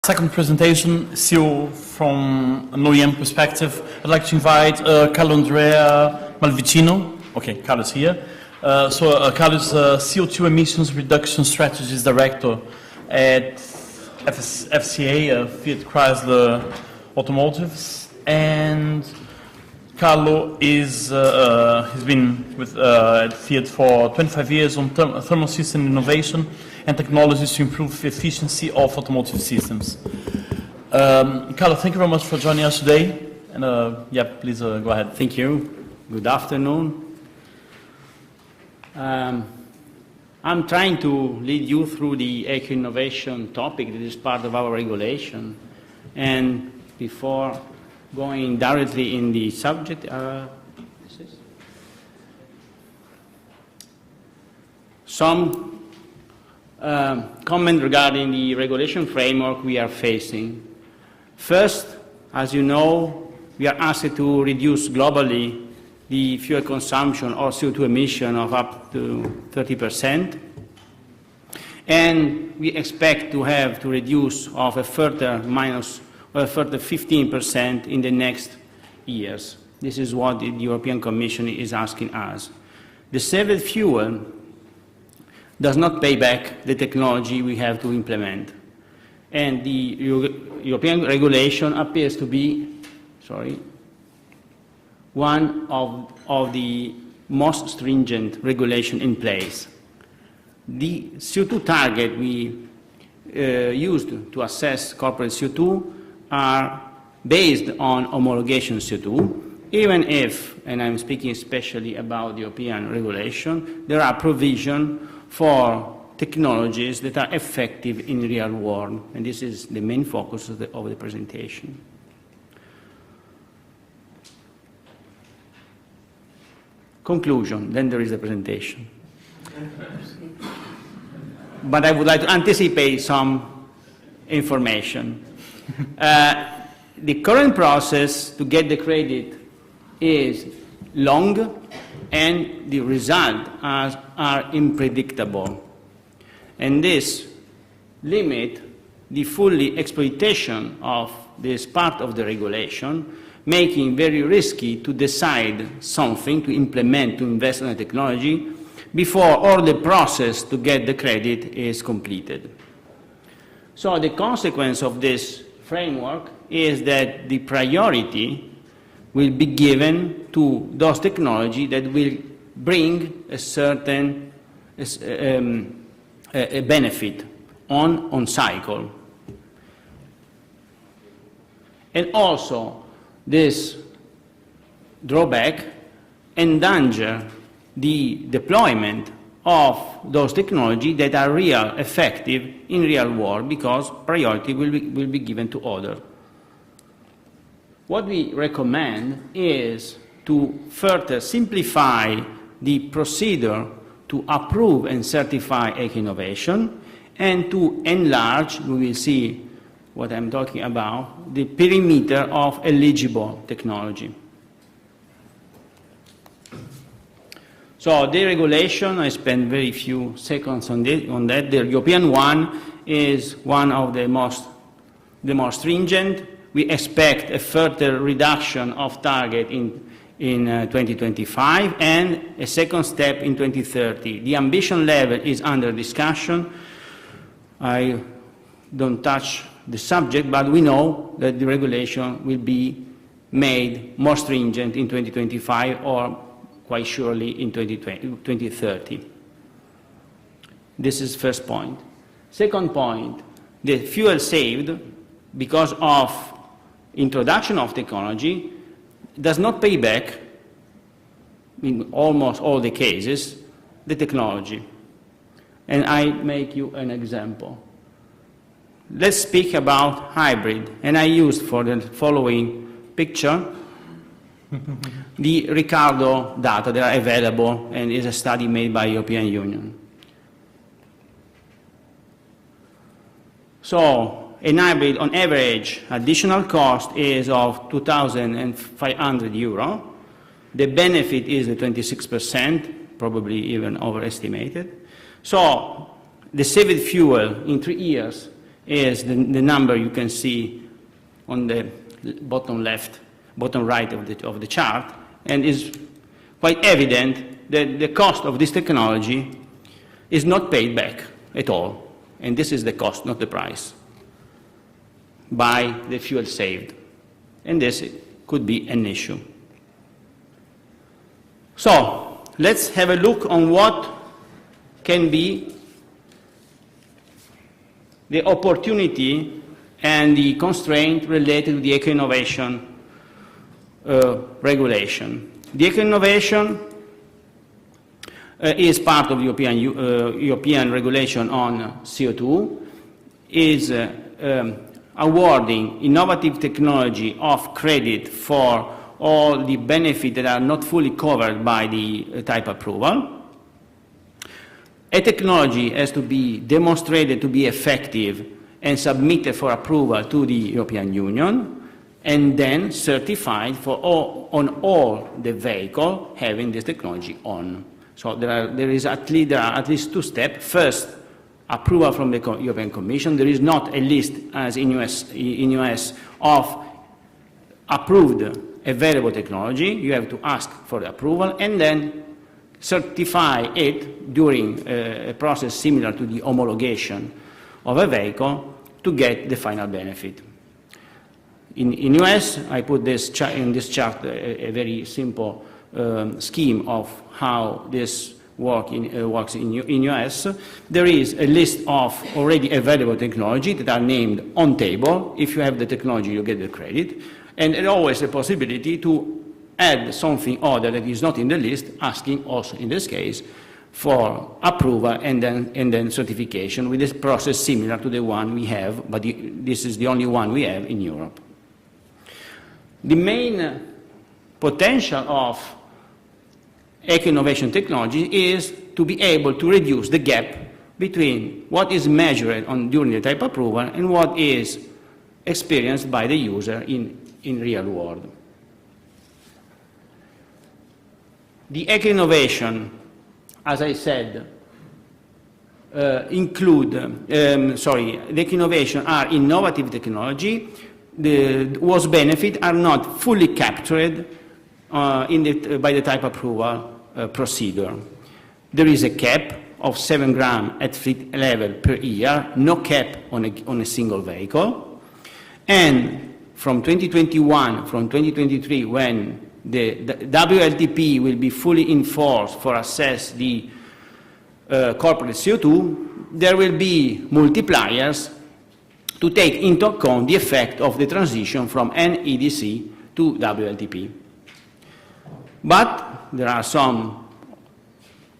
second presentation, still from an OEM perspective. I'd like to invite Carloandrea Malvicino. Okay, Carlos here. Carlos, CO2 emissions reduction strategies director at FCA, Fiat Chrysler Automotives, and Carlo is he's been with at Fiat for 25 years on thermal system innovation and technologies to improve the efficiency of automotive systems. Carlo, thank you very much for joining us today. And yeah, please go ahead. Thank you. Good afternoon. I'm trying to lead you through the eco-innovation topic that is part of our regulation. And before going directly in the subject, some comment regarding the regulation framework we are facing. First, as you know, we are asked to reduce globally the fuel consumption or CO2 emission of up to 30%. And we expect to have to reduce of a further 15% in the next years. This is what the European Commission is asking us. The saved fuel does not pay back the technology we have to implement. And the European regulation appears to be, one of the most stringent regulation in place. The CO2 target we used to assess corporate CO2 are based on homologation CO2, even if, and I'm speaking especially about the European regulation, there are provisions for technologies that are effective in the real world, and this is the main focus of the presentation. Conclusion, then there is the presentation. But I would like to anticipate some information. The current process to get the credit is long, and the results are unpredictable. And this limits the full exploitation of this part of the regulation, making very risky to decide something, to implement, to invest in a technology, before all the process to get the credit is completed. So the consequence of this framework is that the priority will be given to those technologies that will bring a certain a benefit on cycle. And also, this drawback endanger the deployment of those technologies that are real effective in real world, because priority will be given to others. What we recommend is to further simplify the procedure to approve and certify eco-innovation, and to enlarge, we will see what I'm talking about, the perimeter of eligible technology. So the regulation, I spent very few seconds on that. The European one is one of the most stringent. We expect a further reduction of target in 2025 and a second step in 2030. The ambition level is under discussion. I don't touch the subject, but we know that the regulation will be made more stringent in 2025 or quite surely in 2030. This is first point. Second point, the fuel saved because of introduction of technology does not pay back, in almost all the cases, the technology. And I make you an example. Let's speak about hybrid, and I used for the following picture the Ricardo data that are available, and is a study made by European Union. So, a hybrid, on average, additional cost is of 2,500 euro. The benefit is 26%, probably even overestimated. So, the saved fuel in 3 years is the number you can see on the bottom right of the chart, and is quite evident that the cost of this technology is not paid back at all. And this is the cost, not the price, by the fuel saved. And this could be an issue. So let's have a look on what can be the opportunity and the constraint related to the eco-innovation regulation. The eco-innovation is part of European regulation on CO2, is awarding innovative technology of credit for all the benefits that are not fully covered by the type approval. A technology has to be demonstrated to be effective and submitted for approval to the European Union, and then certified for on all the vehicle having this technology on. So there are at least two steps. First, approval from the European Commission. There is not a list, as in US, of approved available technology. You have to ask for the approval and then certify it during a process similar to the homologation of a vehicle to get the final benefit. In US, I put in this chart a very simple scheme of how this works in US. There is a list of already available technology that are named on table. If you have the technology, you get the credit. And there's always a possibility to add something other that is not in the list, asking also in this case for approval and then certification with this process similar to the one we have, but this is the only one we have in Europe. The main potential of eco-innovation technology is to be able to reduce the gap between what is measured during the type approval and what is experienced by the user in real world. The eco-innovation, as I said, the eco-innovation are innovative technology whose benefits are not fully captured by the type approval procedure. There is a cap of 7 grams at fleet level per year, no cap on a single vehicle. And from 2023, when the WLTP will be fully enforced for assess the corporate CO2, there will be multipliers to take into account the effect of the transition from NEDC to WLTP. But there are some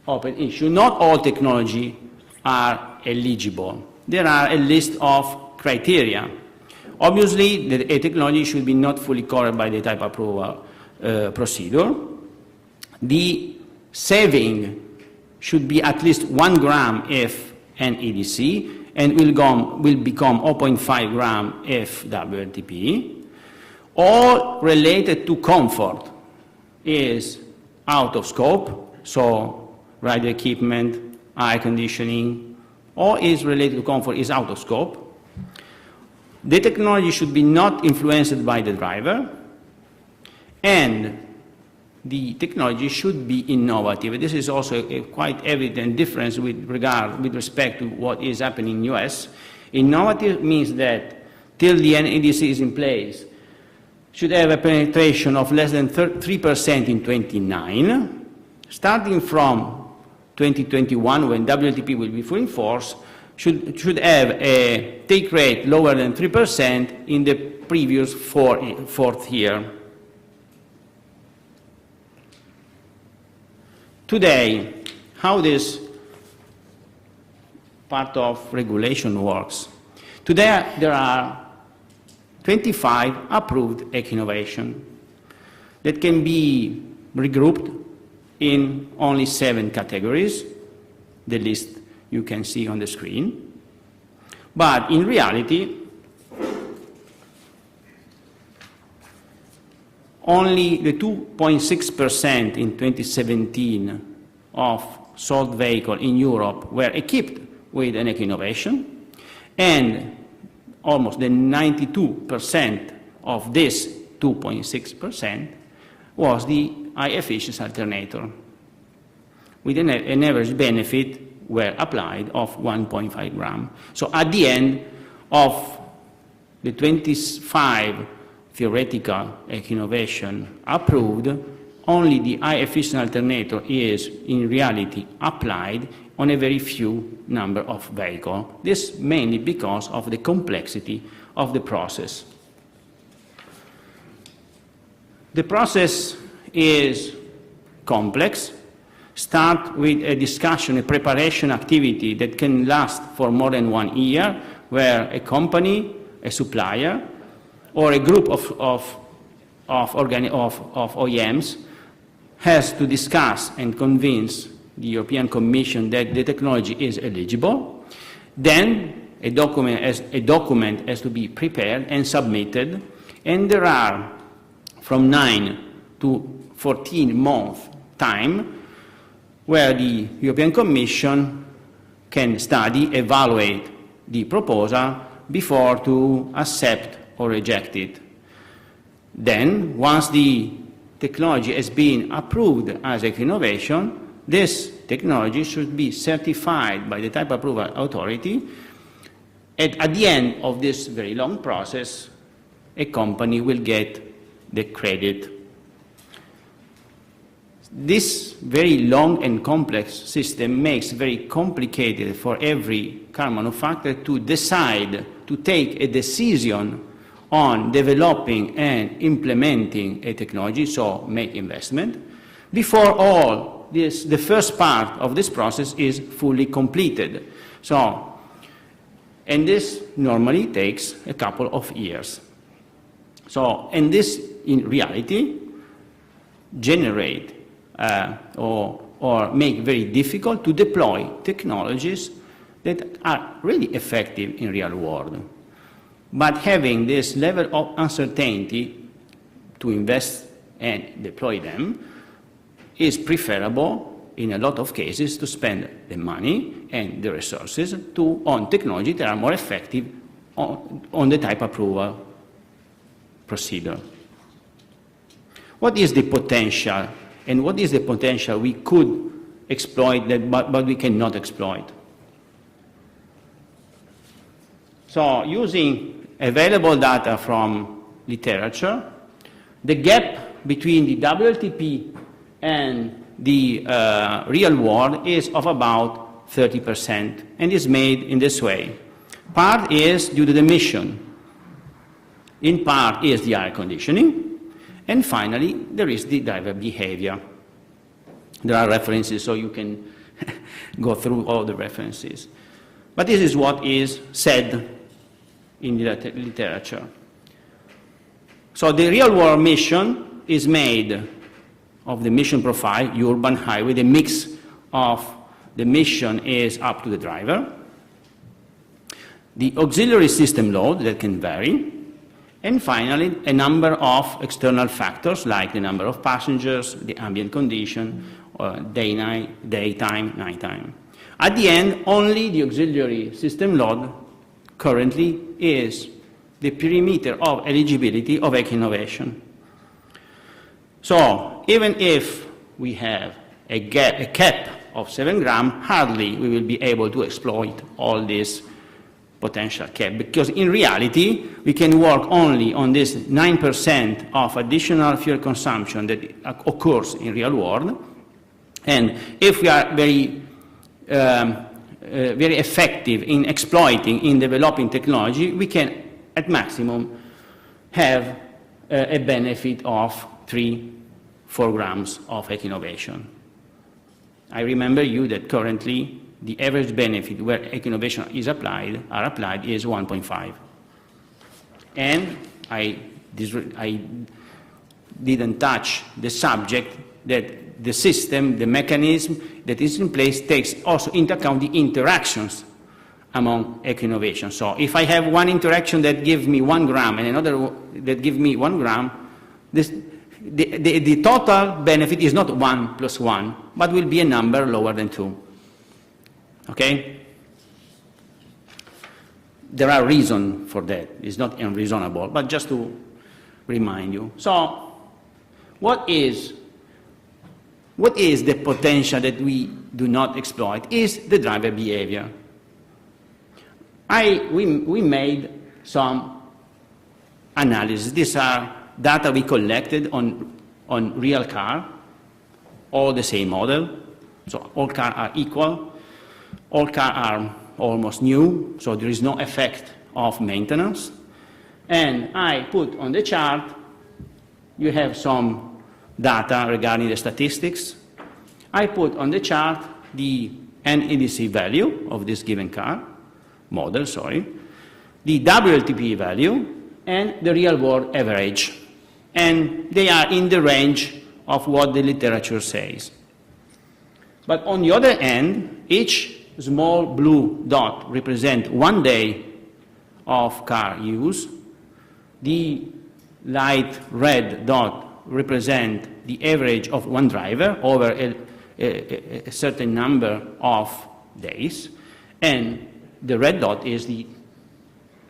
open issues. Not all technology are eligible. There are a list of criteria. Obviously, a technology should be not fully covered by the type approval procedure. The saving should be at least 1 gram if NEDC, and will become 0.5 gram if WLTP. All related to comfort is out of scope, so rider equipment, air conditioning, all is related to comfort is out of scope. The technology should be not influenced by the driver, and the technology should be innovative. This is also a quite evident difference with respect to what is happening in the US. Innovative means that till the NEDC is in place, should have a penetration of less than 3% in 29. Starting from 2021, when WLTP will be fully enforced, should have a take rate lower than 3% in the previous fourth year. Today, how this part of regulation works. Today, there are 25 approved eco-innovation that can be regrouped in only 7 categories. The list you can see on the screen. But in reality, only the 2.6% in 2017 of sold vehicles in Europe were equipped with an eco-innovation, and almost the 92% of this 2.6% was the high efficiency alternator, with an average benefit were applied of 1.5 gram. So at the end of the 25 theoretical eco-innovation approved, only the high efficient alternator is in reality applied on a very few number of vehicles. This mainly because of the complexity of the process. The process is complex. Start with a discussion, a preparation activity that can last for more than 1 year, where a company, a supplier, or a group of OEMs has to discuss and convince the European Commission that the technology is eligible. Then a document has to be prepared and submitted, and there are from 9 to 14 months time where the European Commission can study, evaluate the proposal before to accept or reject it. Then, once the technology has been approved as an innovation, this technology should be certified by the type approval authority, and at the end of this very long process, a company will get the credit. This very long and complex system makes it very complicated for every car manufacturer to decide, to take a decision on developing and implementing a technology, so make investment, before all this, the first part of this process is fully completed. So, and this normally takes a couple of years. So, and this in reality generate or make very difficult to deploy technologies that are really effective in real world. But having this level of uncertainty to invest and deploy them is preferable in a lot of cases to spend the money and the resources on technology that are more effective on the type approval procedure. What is the potential, and what is the potential we could exploit that, but we cannot exploit? So, using available data from literature, the gap between the WLTP and the real world is of about 30%, and is made in this way. Part is due to the emission, in part is the air conditioning, and finally there is the driver behavior. There are references, so you can go through all the references. But this is what is said in the literature. So the real-world mission is made of the mission profile, urban, highway. The mix of the mission is up to the driver. The auxiliary system load that can vary. And finally, a number of external factors like the number of passengers, the ambient condition, daytime, nighttime. At the end, only the auxiliary system load currently is the perimeter of eligibility of eco-innovation. So, even if we have a cap of 7 grams, hardly we will be able to exploit all this potential cap, because in reality, we can work only on this 9% of additional fuel consumption that occurs in real world. And if we are very effective in exploiting, in developing technology, we can, at maximum, have a benefit of 3-4 grams of eco-innovation. I remember you that currently the average benefit where eco-innovation is applied is 1.5. And I didn't touch the subject that the system, the mechanism that is in place takes also into account the interactions among eco-innovation. So if I have one interaction that gives me 1 gram and another that gives me 1 gram, the total benefit is not 1 plus 1, but will be a number lower than 2. Okay? there are reasons for that. It's not unreasonable, but just to remind you. So what is the potential that we do not exploit? Is the driver behavior. We made some analysis. These are data we collected on real car, all the same model. So all cars are equal. All cars are almost new, so there is no effect of maintenance. And I put on the chart, you have some data regarding the statistics. I put on the chart the NEDC value of this given car, model, sorry, the WLTP value, and the real-world average. And they are in the range of what the literature says. But on the other hand, each small blue dot represents 1 day of car use. The light red dot represents the average of one driver over a certain number of days. And the red dot is the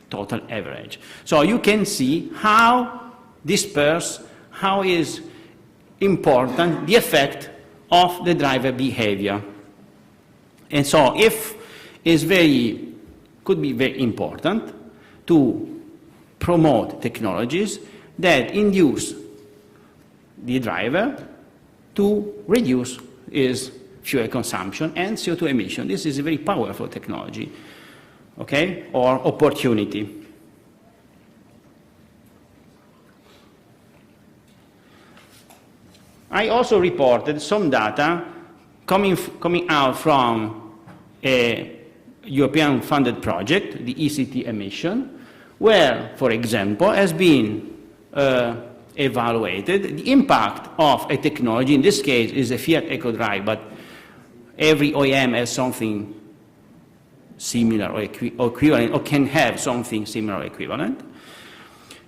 total average. So you can see how dispersed, how is important the effect of the driver behavior. And so if it's could be very important to promote technologies that induce the driver to reduce his fuel consumption and CO2 emission. This is a very powerful technology, okay, or opportunity. I also reported some data coming out from a European funded project, the ECT emission, where, for example, has been evaluated the impact of a technology. In this case is a Fiat EcoDrive, but every OEM has something similar or equivalent, or can have something similar or equivalent.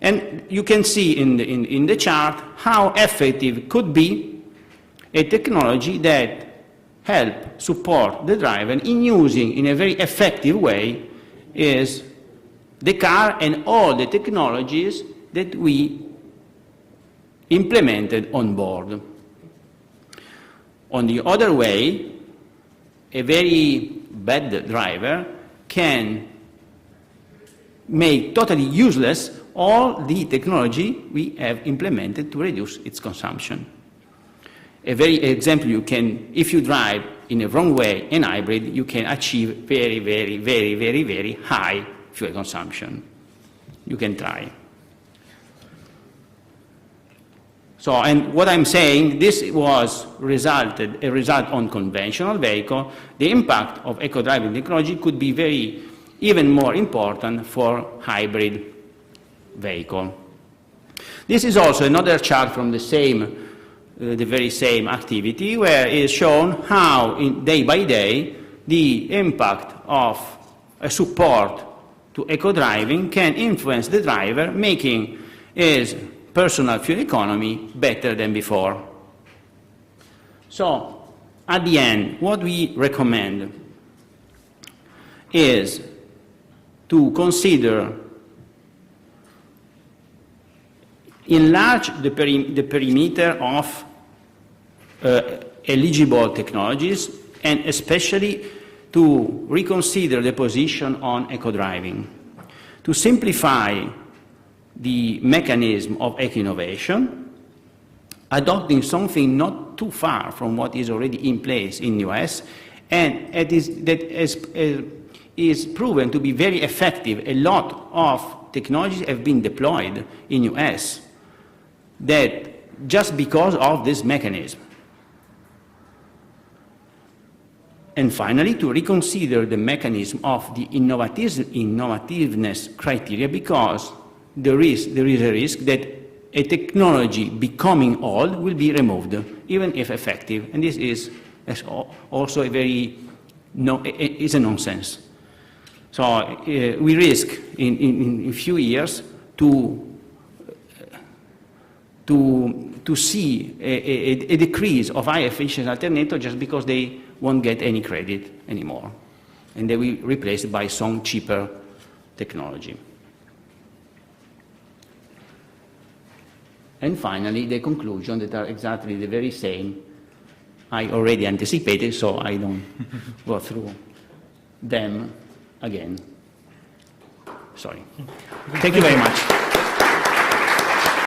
And you can see in the chart how effective could be a technology that help support the driver in using in a very effective way is the car and all the technologies that we implemented on board. On the other way, a very bad driver can make totally useless all the technology we have implemented to reduce its consumption. A very example, you can, if you drive in a wrong way in hybrid, you can achieve very high fuel consumption. You can try. So, and what I'm saying, this was a result on conventional vehicle. The impact of eco-driving technology could be even more important for hybrid vehicle. This is also another chart from the very same activity, where it is shown how, day by day, the impact of a support to eco-driving can influence the driver, making his personal fuel economy better than before. So, at the end, what we recommend is to consider enlarge the perimeter of eligible technologies, and especially to reconsider the position on eco-driving, to simplify the mechanism of eco-innovation, adopting something not too far from what is already in place in the US, and that is proven to be very effective. A lot of technologies have been deployed in US that just because of this mechanism. And finally, to reconsider the mechanism of the innovativeness criteria, because there is a risk that a technology becoming old will be removed, even if effective. And this is also is a nonsense. So we risk in a few years to see a decrease of high efficiency alternatives just because they won't get any credit anymore, and they will be replaced by some cheaper technology. And finally, the conclusion that are exactly the very same I already anticipated, so I don't go through them again. Sorry. Thank you very much.